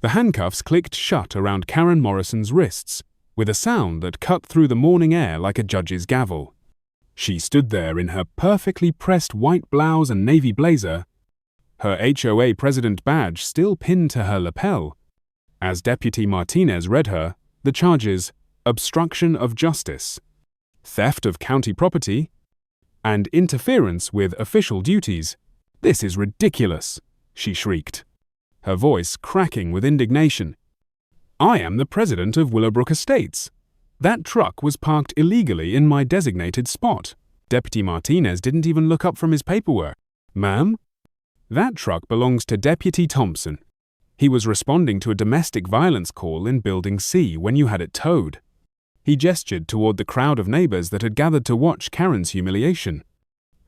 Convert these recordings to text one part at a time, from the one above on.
The handcuffs clicked shut around Karen Morrison's wrists, with a sound that cut through the morning air like a judge's gavel. She stood there in her perfectly pressed white blouse and navy blazer, her HOA president badge still pinned to her lapel. As Deputy Martinez read her, the charges: obstruction of justice, theft of county property, and interference with official duties. "This is ridiculous," she shrieked, her voice cracking with indignation. "I am the president of Willowbrook Estates. That truck was parked illegally in my designated spot." Deputy Martinez didn't even look up from his paperwork. "Ma'am, that truck belongs to Deputy Thompson. He was responding to a domestic violence call in Building C when you had it towed." He gestured toward the crowd of neighbors that had gathered to watch Karen's humiliation.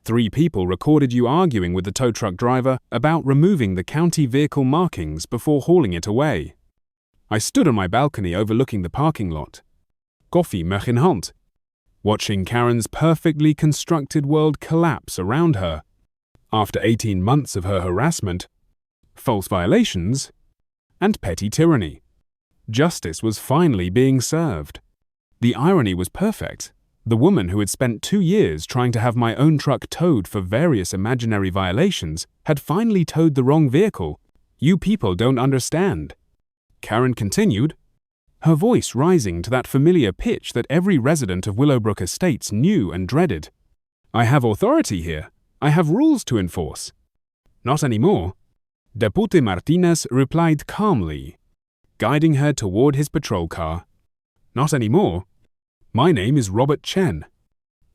"3 people recorded you arguing with the tow truck driver about removing the county vehicle markings before hauling it away. I stood on my balcony overlooking the parking lot, koffie mug in hand, watching Karen's perfectly constructed world collapse around her. After 18 months of her harassment, false violations, and petty tyranny, justice was finally being served. The irony was perfect. The woman who had spent 2 years trying to have my own truck towed for various imaginary violations had finally towed the wrong vehicle. "You people don't understand," Karen continued, her voice rising to that familiar pitch that every resident of Willowbrook Estates knew and dreaded. "I have authority here. I have rules to enforce." "Not anymore," Deputy Martinez replied calmly, guiding her toward his patrol car. "Not anymore. My name is Robert Chen,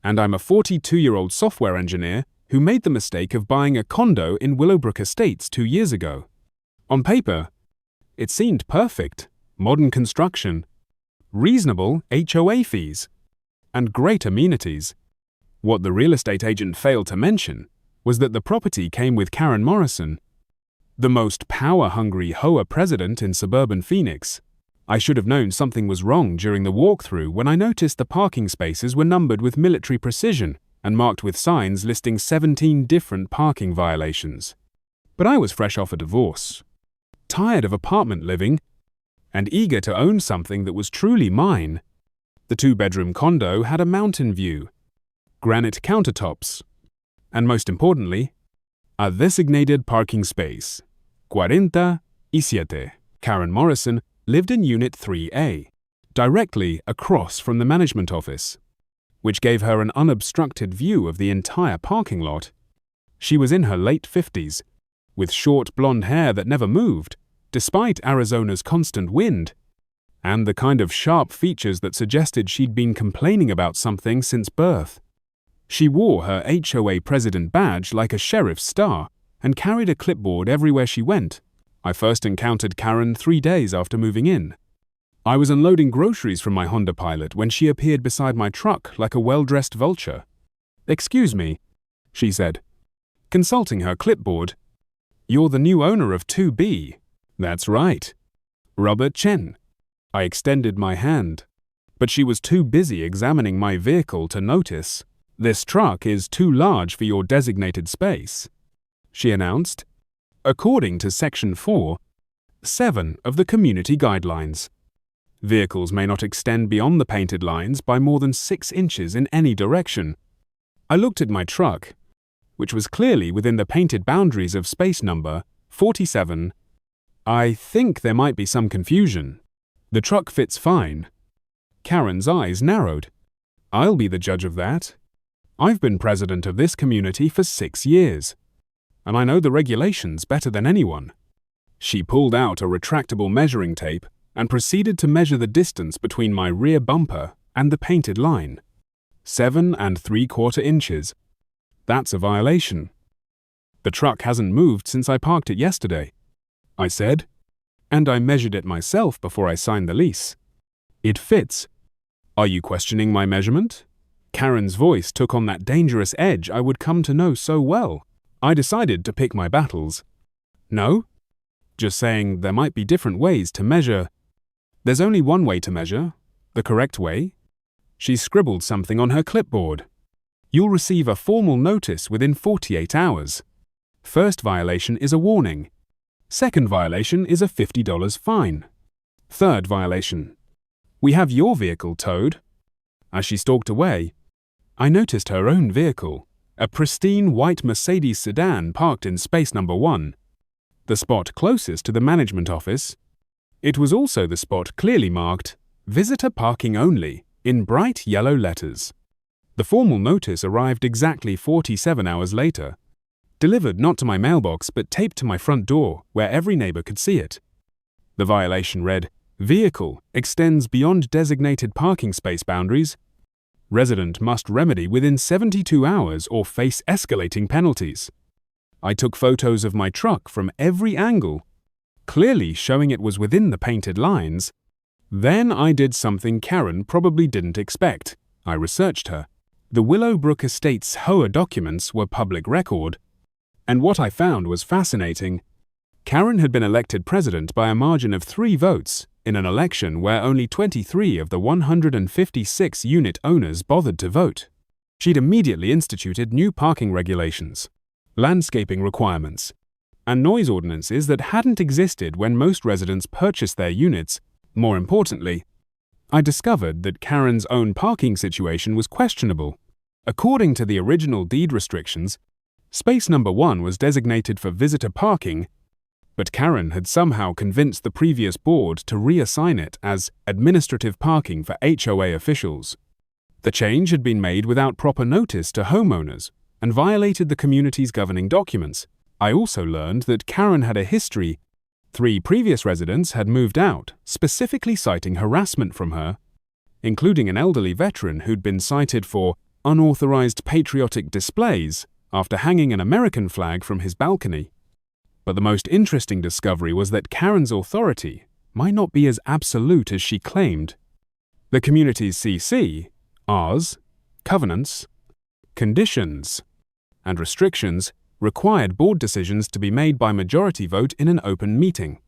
and I'm a 42-year-old software engineer who made the mistake of buying a condo in Willowbrook Estates 2 years ago. On paper, it seemed perfect: modern construction, reasonable HOA fees, and great amenities. What the real estate agent failed to mention was that the property came with Karen Morrison, the most power-hungry HOA president in suburban Phoenix. I should have known something was wrong during the walkthrough when I noticed the parking spaces were numbered with military precision and marked with signs listing 17 different parking violations. But I was fresh off a divorce, tired of apartment living, and eager to own something that was truly mine. The 2-bedroom condo had a mountain view, granite countertops, and most importantly, a designated parking space, 47. Karen Morrison lived in Unit 3A, directly across from the management office, which gave her an unobstructed view of the entire parking lot. She was in her late 50s, with short blonde hair that never moved, despite Arizona's constant wind, and the kind of sharp features that suggested she'd been complaining about something since birth. She wore her HOA president badge like a sheriff's star and carried a clipboard everywhere she went. I first encountered Karen 3 days after moving in. I was unloading groceries from my Honda Pilot when she appeared beside my truck like a well-dressed vulture. "Excuse me," she said, consulting her clipboard. "You're the new owner of 2B. "That's right. Robert Chen." I extended my hand, but she was too busy examining my vehicle to notice. "This truck is too large for your designated space," she announced, according to Section 4(7) of the Community Guidelines. Vehicles may not extend beyond the painted lines by more than 6 inches in any direction. I looked at my truck, which was clearly within the painted boundaries of space number 47. "I think there might be some confusion. The truck fits fine." Karen's eyes narrowed. "I'll be the judge of that. I've been president of this community for 6 years, and I know the regulations better than anyone." She pulled out a retractable measuring tape and proceeded to measure the distance between my rear bumper and the painted line. 7¾ inches. "That's a violation. The truck hasn't moved since I parked it yesterday," I said, and I measured it myself before I signed the lease. "It fits. Are you questioning my measurement?" Karen's voice took on that dangerous edge I would come to know so well. I decided to pick my battles. "No, just saying there might be different ways to measure." "There's only one way to measure, the correct way." She scribbled something on her clipboard. "You'll receive a formal notice within 48 hours. First violation is a warning. Second violation is a $50 fine. Third violation. We have your vehicle towed. As she stalked away, I noticed her own vehicle, a pristine white Mercedes sedan parked in space number 1, the spot closest to the management office. It was also the spot clearly marked, "Visitor parking only," in bright yellow letters. The formal notice arrived exactly 47 hours later, delivered not to my mailbox but taped to my front door where every neighbor could see it. The violation read, "Vehicle extends beyond designated parking space boundaries. Resident must remedy within 72 hours or face escalating penalties." I took photos of my truck from every angle, clearly showing it was within the painted lines. Then I did something Karen probably didn't expect. I researched her. The Willowbrook Estates HOA documents were public record, and what I found was fascinating. Karen had been elected president by a margin of 3 votes in an election where only 23 of the 156 unit owners bothered to vote. She'd immediately instituted new parking regulations, landscaping requirements, and noise ordinances that hadn't existed when most residents purchased their units. More importantly, I discovered that Karen's own parking situation was questionable. According to the original deed restrictions, space number 1 was designated for visitor parking, but Karen had somehow convinced the previous board to reassign it as administrative parking for HOA officials. The change had been made without proper notice to homeowners and violated the community's governing documents. I also learned that Karen had a history. 3 previous residents had moved out, specifically citing harassment from her, including an elderly veteran who'd been cited for unauthorized patriotic displays after hanging an American flag from his balcony. But the most interesting discovery was that Karen's authority might not be as absolute as she claimed. The community's CC, Rs, covenants, conditions, and restrictions required board decisions to be made by majority vote in an open meeting.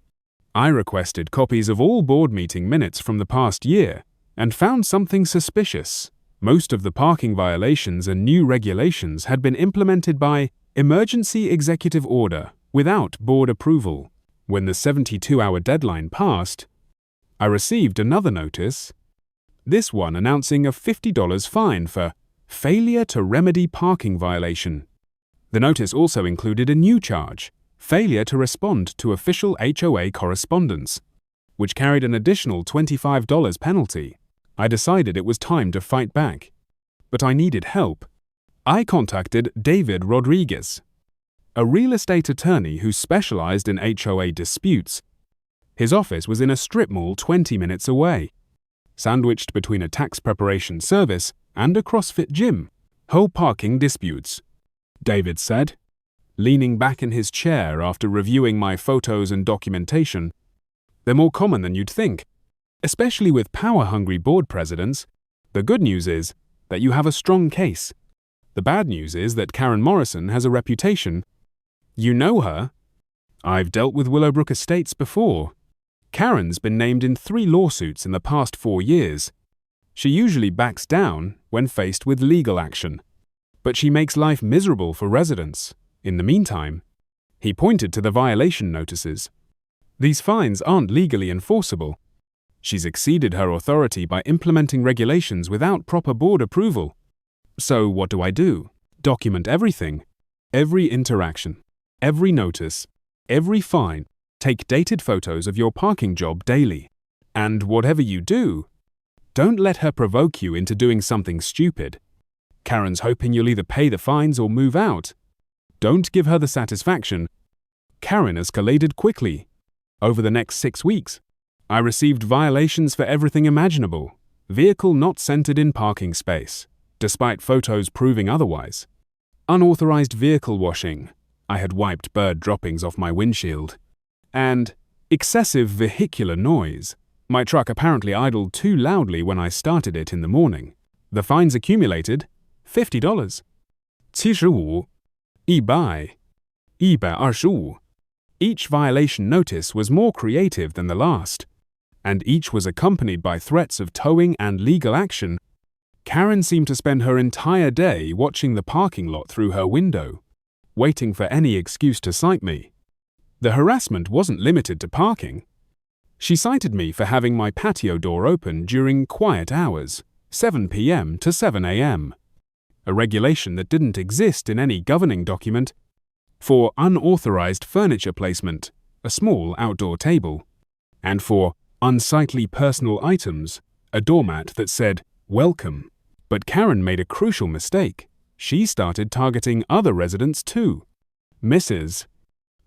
I requested copies of all board meeting minutes from the past year and found something suspicious. Most of the parking violations and new regulations had been implemented by emergency executive order without board approval. When the 72-hour deadline passed, I received another notice, this one announcing a $50 fine for failure to remedy parking violation. The notice also included a new charge, failure to respond to official HOA correspondence, which carried an additional $25 penalty. I decided it was time to fight back, but I needed help. I contacted David Rodriguez, a real estate attorney who specialized in HOA disputes. His office was in a strip mall 20 minutes away, sandwiched between a tax preparation service and a CrossFit gym. "Whole parking disputes," David said, leaning back in his chair after reviewing my photos and documentation. "They're more common than you'd think, especially with power-hungry board presidents. The good news is that you have a strong case. The bad news is that Karen Morrison has a reputation. You know her. I've dealt with Willowbrook Estates before. Karen's been named in 3 lawsuits in the past 4 years. She usually backs down when faced with legal action, but she makes life miserable for residents. In the meantime," he pointed to the violation notices, "these fines aren't legally enforceable. She's exceeded her authority by implementing regulations without proper board approval. So what do I do? Document everything, every interaction, every notice, every fine. Take dated photos of your parking job daily. And whatever you do, don't let her provoke you into doing something stupid. Karen's hoping you'll either pay the fines or move out. Don't give her the satisfaction." Karen escalated quickly. Over the next 6 weeks, I received violations for everything imaginable. Vehicle not centered in parking space, despite photos proving otherwise. Unauthorized vehicle washing. I had wiped bird droppings off my windshield. And excessive vehicular noise. My truck apparently idled too loudly when I started it in the morning. The fines accumulated $50. 75 125. Each violation notice was more creative than the last, and each was accompanied by threats of towing and legal action. Karen seemed to spend her entire day watching the parking lot through her window, waiting for any excuse to cite me. The harassment wasn't limited to parking. She cited me for having my patio door open during quiet hours, 7 p.m. to 7 a.m., a regulation that didn't exist in any governing document, for unauthorized furniture placement, a small outdoor table, and for unsightly personal items, a doormat that said, "Welcome." But Karen made a crucial mistake. She started targeting other residents too. Mrs.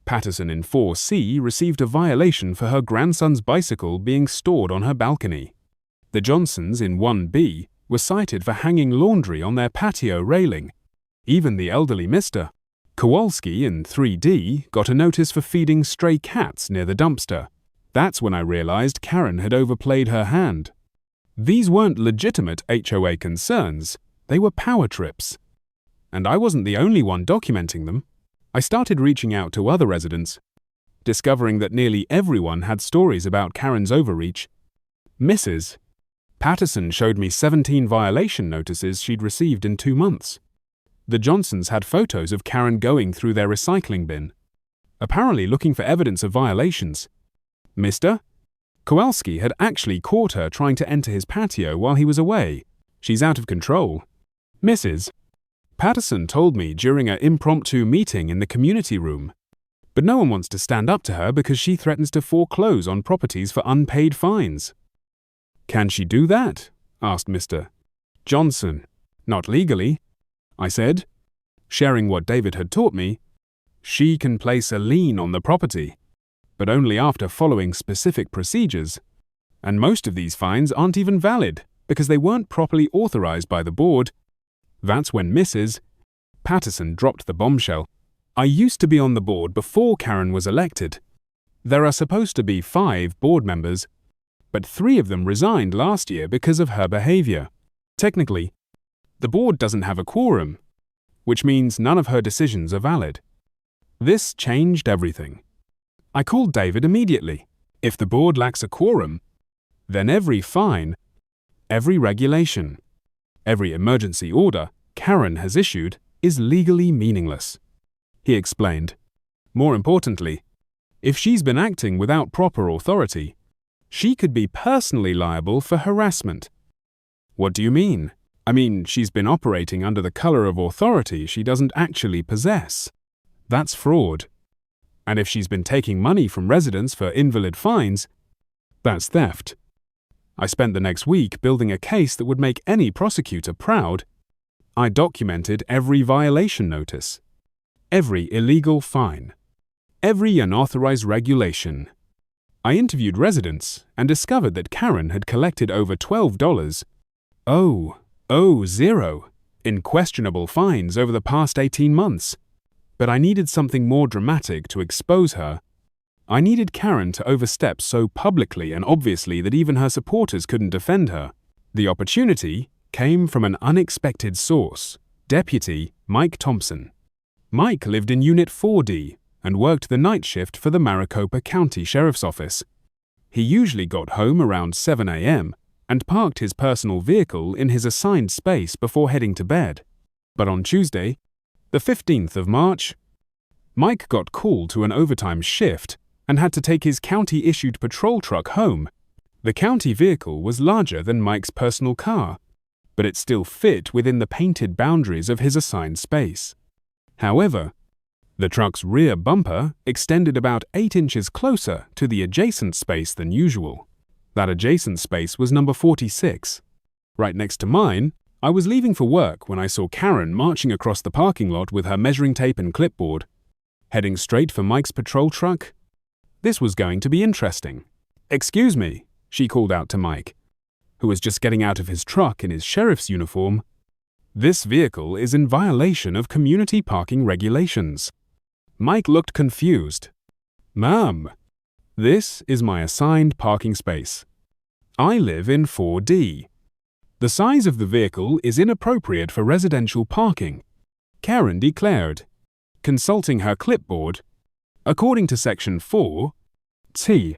Patterson in 4C received a violation for her grandson's bicycle being stored on her balcony. The Johnsons in 1B were cited for hanging laundry on their patio railing. Even the elderly Mr. Kowalski in 3D got a notice for feeding stray cats near the dumpster. That's when I realized Karen had overplayed her hand. These weren't legitimate HOA concerns, they were power trips. And I wasn't the only one documenting them. I started reaching out to other residents, discovering that nearly everyone had stories about Karen's overreach. Mrs. Patterson showed me 17 violation notices she'd received in 2 months. The Johnsons had photos of Karen going through their recycling bin, apparently looking for evidence of violations. Mr. Kowalski had actually caught her trying to enter his patio while he was away. She's out of control. Mrs. Patterson told me during an impromptu meeting in the community room, but no one wants to stand up to her because she threatens to foreclose on properties for unpaid fines. Can she do that? Asked Mr. Johnson. Not legally, I said, sharing what David had taught me. She can place a lien on the property, but only after following specific procedures, and most of these fines aren't even valid because they weren't properly authorized by the board. That's when Mrs. Patterson dropped the bombshell. I used to be on the board before Karen was elected. There are supposed to be 5 board members, but 3 of them resigned last year because of her behavior. Technically, the board doesn't have a quorum, which means none of her decisions are valid. This changed everything. I called David immediately. If the board lacks a quorum, then every fine, every regulation, every emergency order Karen has issued is legally meaningless, he explained. More importantly, if she's been acting without proper authority, she could be personally liable for harassment. What do you mean? I mean, she's been operating under the color of authority she doesn't actually possess. That's fraud. And if she's been taking money from residents for invalid fines, that's theft. I spent the next week building a case that would make any prosecutor proud. I documented every violation notice, every illegal fine, every unauthorized regulation. I interviewed residents and discovered that Karen had collected over $12 in questionable fines over the past 18 months. But I needed something more dramatic to expose her. I needed Karen to overstep so publicly and obviously that even her supporters couldn't defend her. The opportunity came from an unexpected source, Deputy Mike Thompson. Mike lived in Unit 4D and worked the night shift for the Maricopa County Sheriff's Office. He usually got home around 7 a.m. and parked his personal vehicle in his assigned space before heading to bed. But on Tuesday, the 15th of March, Mike got called to an overtime shift and had to take his county-issued patrol truck home. The county vehicle was larger than Mike's personal car, but it still fit within the painted boundaries of his assigned space. However, the truck's rear bumper extended about 8 inches closer to the adjacent space than usual. That adjacent space was number 46. Right next to mine, I was leaving for work when I saw Karen marching across the parking lot with her measuring tape and clipboard, heading straight for Mike's patrol truck. This was going to be interesting. "Excuse me," she called out to Mike, who was just getting out of his truck in his sheriff's uniform. "This vehicle is in violation of community parking regulations." Mike looked confused. "Ma'am, this is my assigned parking space. I live in 4D. The size of the vehicle is inappropriate for residential parking," Karen declared, consulting her clipboard. According to Section 4(t),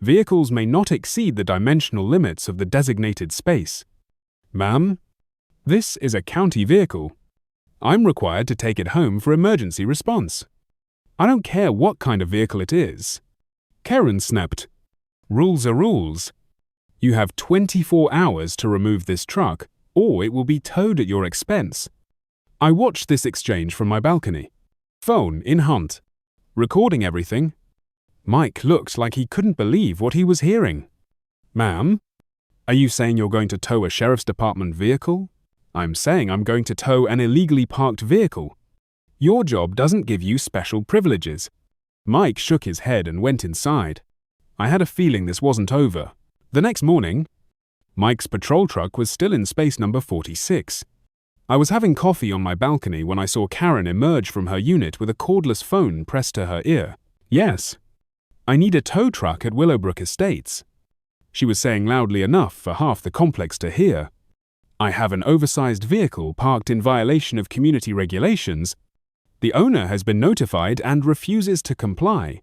vehicles may not exceed the dimensional limits of the designated space. "Ma'am, this is a county vehicle. I'm required to take it home for emergency response." I don't care what kind of vehicle it is. Karen snapped. Rules are rules. You have 24 hours to remove this truck, or it will be towed at your expense. I watched this exchange from my balcony. Phone in hand. Recording everything. Mike looked like he couldn't believe what he was hearing. Ma'am, are you saying you're going to tow a sheriff's department vehicle? I'm saying I'm going to tow an illegally parked vehicle. Your job doesn't give you special privileges. Mike shook his head and went inside. I had a feeling this wasn't over. The next morning, Mike's patrol truck was still in space number 46. I was having coffee on my balcony when I saw Karen emerge from her unit with a cordless phone pressed to her ear. Yes, I need a tow truck at Willowbrook Estates. She was saying loudly enough for half the complex to hear. I have an oversized vehicle parked in violation of community regulations. The owner has been notified and refuses to comply.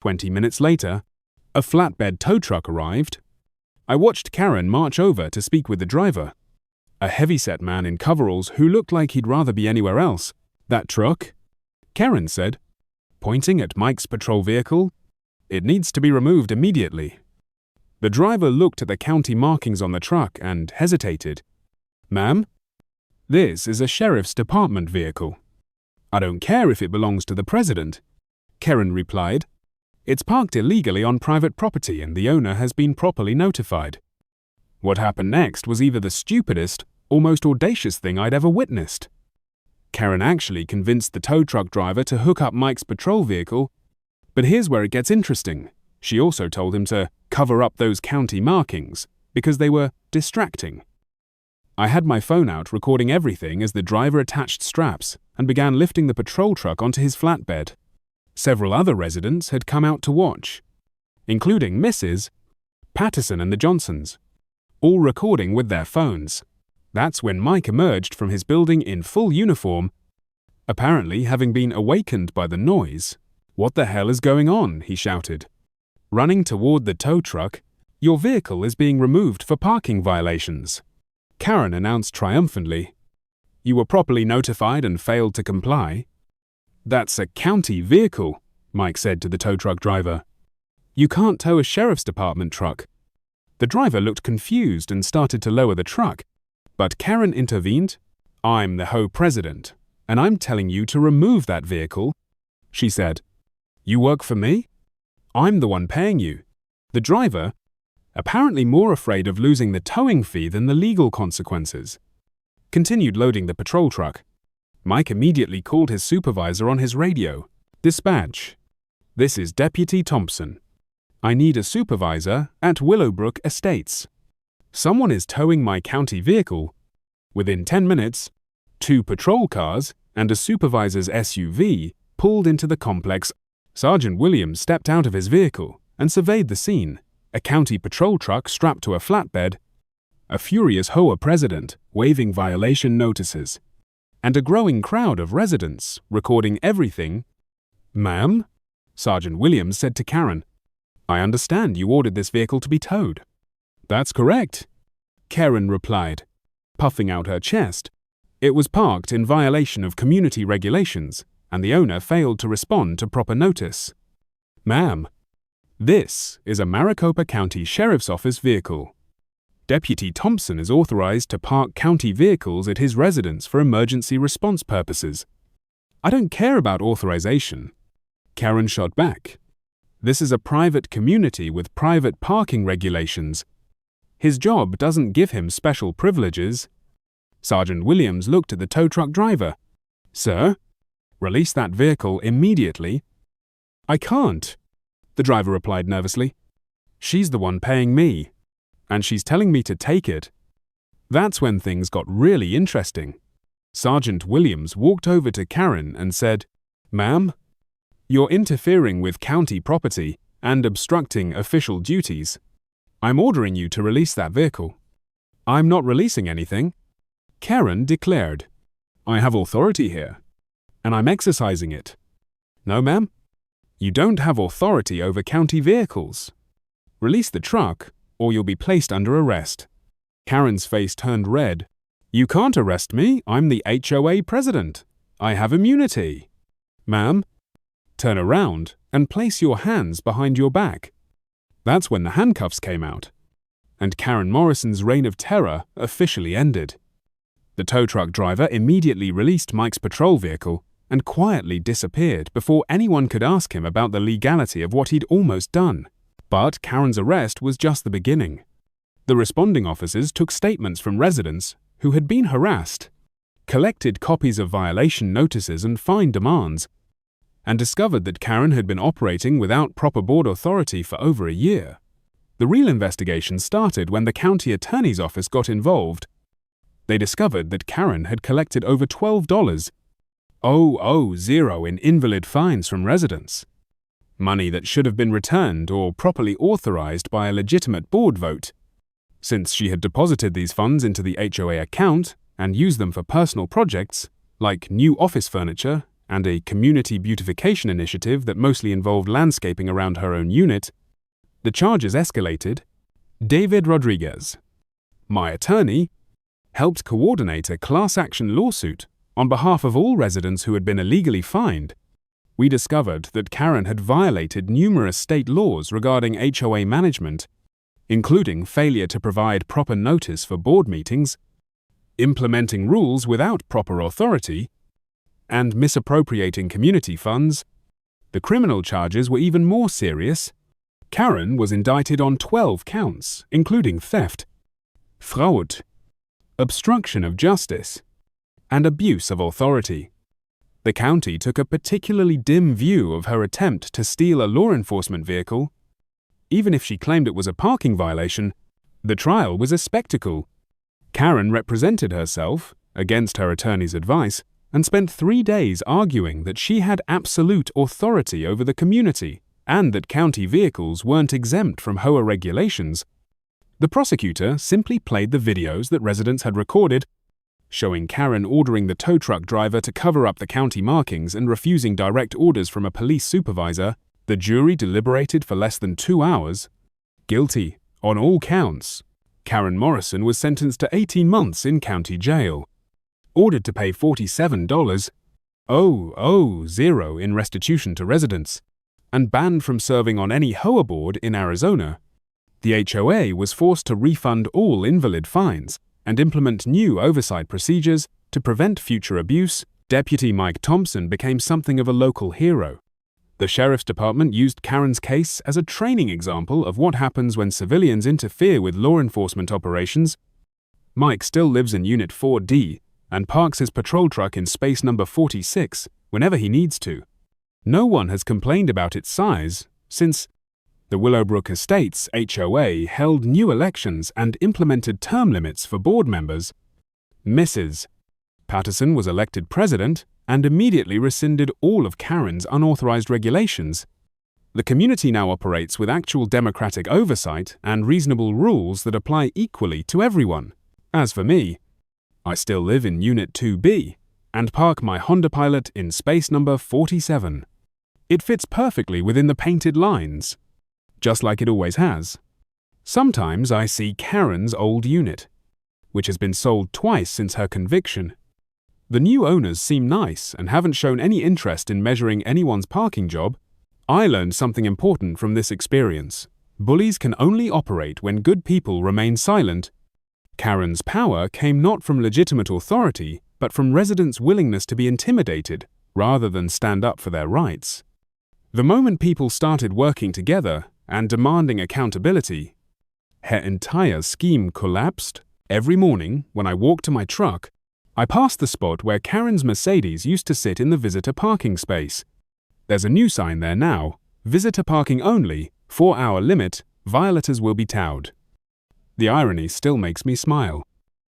20 minutes later, a flatbed tow truck arrived. I watched Karen march over to speak with the driver, a heavy-set man in coveralls who looked like he'd rather be anywhere else. That truck? Karen said, pointing at Mike's patrol vehicle. It needs to be removed immediately. The driver looked at the county markings on the truck and hesitated. Ma'am, this is a sheriff's department vehicle. I don't care if it belongs to the president, Karen replied. It's parked illegally on private property and the owner has been properly notified. What happened next was either the stupidest or most audacious thing I'd ever witnessed. Karen actually convinced the tow truck driver to hook up Mike's patrol vehicle, but here's where it gets interesting. She also told him to cover up those county markings because they were distracting. I had my phone out recording everything as the driver attached straps and began lifting the patrol truck onto his flatbed. Several other residents had come out to watch, including Mrs. Patterson and the Johnsons, all recording with their phones. That's when Mike emerged from his building in full uniform, apparently having been awakened by the noise. What the hell is going on? He shouted. Running toward the tow truck, your vehicle is being removed for parking violations. Karen announced triumphantly. You were properly notified and failed to comply. That's a county vehicle, Mike said to the tow truck driver. You can't tow a sheriff's department truck. The driver looked confused and started to lower the truck, but Karen intervened. I'm the HOA president, and I'm telling you to remove that vehicle, she said. You work for me? I'm the one paying you. The driver, apparently more afraid of losing the towing fee than the legal consequences, continued loading the patrol truck. Mike immediately called his supervisor on his radio. Dispatch. This is Deputy Thompson. I need a supervisor at Willowbrook Estates. Someone is towing my county vehicle. Within 10 minutes, 2 patrol cars and a supervisor's SUV pulled into the complex. Sergeant Williams stepped out of his vehicle and surveyed the scene. A county patrol truck strapped to a flatbed, a furious HOA president waving violation notices, and a growing crowd of residents recording everything. Ma'am, Sergeant Williams said to Karen, I understand you ordered this vehicle to be towed. That's correct, Karen replied, puffing out her chest. It was parked in violation of community regulations, and the owner failed to respond to proper notice. Ma'am, this is a Maricopa County Sheriff's Office vehicle. Deputy Thompson is authorized to park county vehicles at his residence for emergency response purposes. I don't care about authorization, Karen shot back. This is a private community with private parking regulations. His job doesn't give him special privileges. Sergeant Williams looked at the tow truck driver. Sir, release that vehicle immediately. I can't, the driver replied nervously. She's the one paying me, and she's telling me to take it. That's when things got really interesting. Sergeant Williams walked over to Karen and said, Ma'am, you're interfering with county property and obstructing official duties. I'm ordering you to release that vehicle. I'm not releasing anything, Karen declared. I have authority here, and I'm exercising it. No, ma'am, you don't have authority over county vehicles. Release the truck, or you'll be placed under arrest. Karen's face turned red. You can't arrest me. I'm the HOA president. I have immunity. Ma'am, turn around, and place your hands behind your back. That's when the handcuffs came out, and Karen Morrison's reign of terror officially ended. The tow truck driver immediately released Mike's patrol vehicle and quietly disappeared before anyone could ask him about the legality of what he'd almost done. But Karen's arrest was just the beginning. The responding officers took statements from residents who had been harassed, collected copies of violation notices and fine demands, and discovered that Karen had been operating without proper board authority for over a year. The real investigation started when the county attorney's office got involved. They discovered that Karen had collected over $12,000 in invalid fines from residents, money that should have been returned or properly authorized by a legitimate board vote. Since she had deposited these funds into the HOA account and used them for personal projects, like new office furniture and a community beautification initiative that mostly involved landscaping around her own unit, the charges escalated. David Rodriguez, my attorney, helped coordinate a class action lawsuit on behalf of all residents who had been illegally fined. We discovered that Karen had violated numerous state laws regarding HOA management, including failure to provide proper notice for board meetings, implementing rules without proper authority, and misappropriating community funds. The criminal charges were even more serious. Karen was indicted on 12 counts, including theft, fraud, obstruction of justice, and abuse of authority. The county took a particularly dim view of her attempt to steal a law enforcement vehicle. Even if she claimed it was a parking violation, the trial was a spectacle. Karen represented herself, against her attorney's advice, and spent 3 days arguing that she had absolute authority over the community and that county vehicles weren't exempt from HOA regulations. The prosecutor simply played the videos that residents had recorded, showing Karen ordering the tow truck driver to cover up the county markings and refusing direct orders from a police supervisor. The jury deliberated for less than 2 hours. Guilty on all counts. Karen Morrison was sentenced to 18 months in county jail, ordered to pay $47,000 in restitution to residents, and banned from serving on any HOA board in Arizona. The HOA was forced to refund all invalid fines and implement new oversight procedures to prevent future abuse. Deputy Mike Thompson became something of a local hero. The sheriff's department used Karen's case as a training example of what happens when civilians interfere with law enforcement operations. Mike still lives in Unit 4D and parks his patrol truck in space number 46 whenever he needs to. No one has complained about its size since the Willowbrook Estates HOA held new elections and implemented term limits for board members. Mrs. Patterson was elected president and immediately rescinded all of Karen's unauthorized regulations. The community now operates with actual democratic oversight and reasonable rules that apply equally to everyone. As for me, I still live in Unit 2B and park my Honda Pilot in space number 47. It fits perfectly within the painted lines, just like it always has. Sometimes I see Karen's old unit, which has been sold twice since her conviction. The new owners seem nice and haven't shown any interest in measuring anyone's parking job. I learned something important from this experience. Bullies can only operate when good people remain silent. Karen's power came not from legitimate authority, but from residents' willingness to be intimidated rather than stand up for their rights. The moment people started working together and demanding accountability, her entire scheme collapsed. Every morning, when I walked to my truck, I passed the spot where Karen's Mercedes used to sit in the visitor parking space. There's a new sign there now: visitor parking only, 4-hour limit, violators will be towed. The irony still makes me smile.